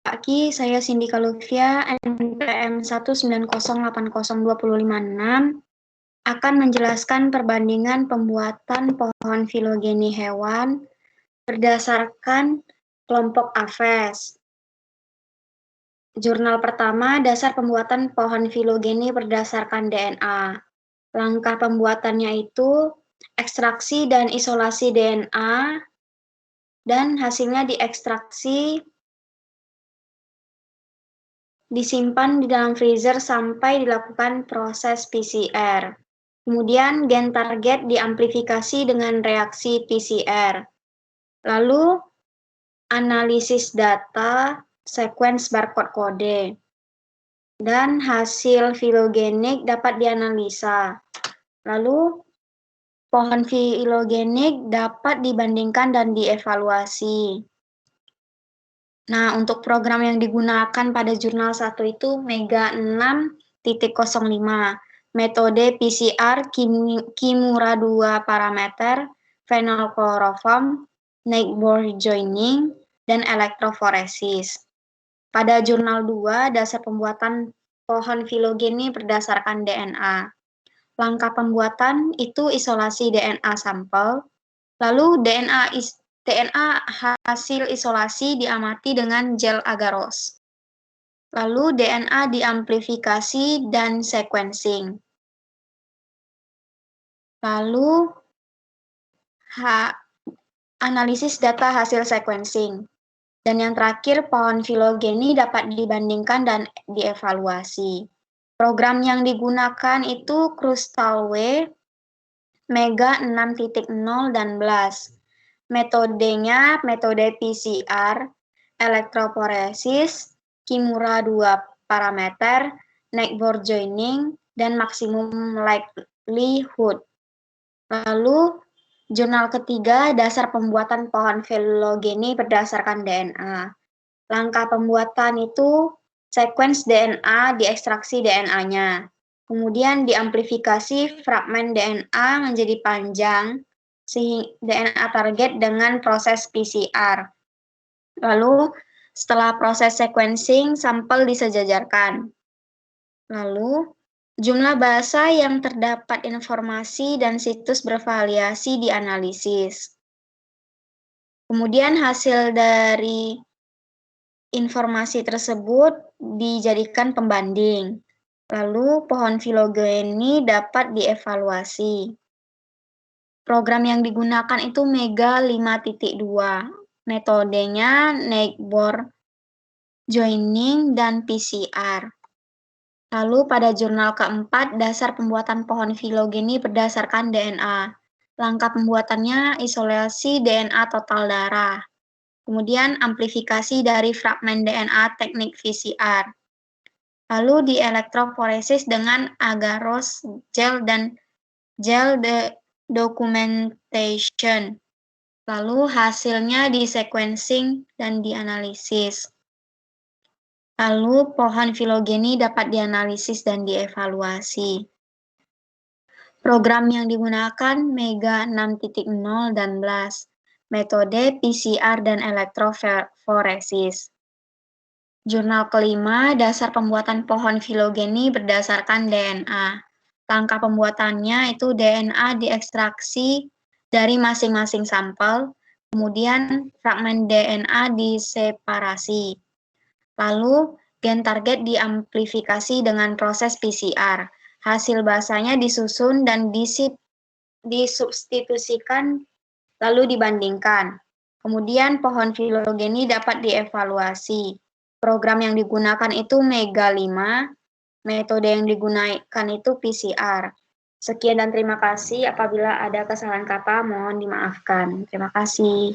pagi, saya Sindika Lutfia, NPM 190802056, akan menjelaskan perbandingan pembuatan pohon filogeni hewan berdasarkan kelompok Aves. Jurnal pertama, dasar pembuatan pohon filogeni berdasarkan DNA. Langkah pembuatannya itu ekstraksi dan isolasi DNA, dan hasilnya diekstraksi, disimpan di dalam freezer sampai dilakukan proses PCR. Kemudian gen target diamplifikasi dengan reaksi PCR. Lalu analisis data sequence barcode kode. Dan hasil filogenik dapat dianalisa. Lalu pohon filogenik dapat dibandingkan dan dievaluasi. Nah, untuk program yang digunakan pada jurnal 1 itu Mega 6.05, metode PCR Kimura 2 parameter, phenolchloroform, Neck-Bohr joining, dan elektroforesis. Pada jurnal 2, dasar pembuatan pohon filogeni berdasarkan DNA. Langkah pembuatan itu isolasi DNA sampel, lalu DNA hasil isolasi diamati dengan gel agarose. Lalu DNA diamplifikasi dan sequencing. Lalu analisis data hasil sequencing. Dan yang terakhir, pohon filogeni dapat dibandingkan dan dievaluasi. Program yang digunakan itu CRUSTAL-W, Mega 6.0 dan BLAST. Metodenya metode PCR, elektroforesis, Kimura 2 parameter, Neck-Bohr joining, dan maksimum likelihood. Lalu, jurnal ketiga, dasar pembuatan pohon filogeni berdasarkan DNA. Langkah pembuatan itu sequence DNA, diekstraksi DNA-nya. Kemudian diamplifikasi fragmen DNA menjadi panjang, sehingga DNA target dengan proses PCR. Lalu, setelah proses sequencing, sampel disejajarkan. Lalu, jumlah bahasa yang terdapat informasi dan situs bervariasi dianalisis. Kemudian hasil dari informasi tersebut dijadikan pembanding. Lalu, pohon filogeni dapat dievaluasi. Program yang digunakan itu Mega 5.2. Metodenya Neck-Bohr joining dan PCR. Lalu pada jurnal keempat, dasar pembuatan pohon filogeni berdasarkan DNA. Langkah pembuatannya isolasi DNA total darah. Kemudian amplifikasi dari fragmen DNA teknik PCR. Lalu dielektroforesis dengan agarose gel dan gel documentation. Lalu hasilnya di sequencing dan dianalisis. Lalu pohon filogeni dapat dianalisis dan dievaluasi. Program yang digunakan Mega 6.0 dan BLAST. Metode PCR dan elektroforesis. Jurnal kelima, dasar pembuatan pohon filogeni berdasarkan DNA. Langkah pembuatannya itu DNA diekstraksi dari masing-masing sampel, kemudian fragmen DNA diseparasi. Lalu, gen target diamplifikasi dengan proses PCR. Hasil bahasanya disusun dan disubstitusikan, lalu dibandingkan. Kemudian, pohon filogeni dapat dievaluasi. Program yang digunakan itu Mega 5, metode yang digunakan itu PCR. Sekian dan terima kasih. Apabila ada kesalahan kata, mohon dimaafkan. Terima kasih.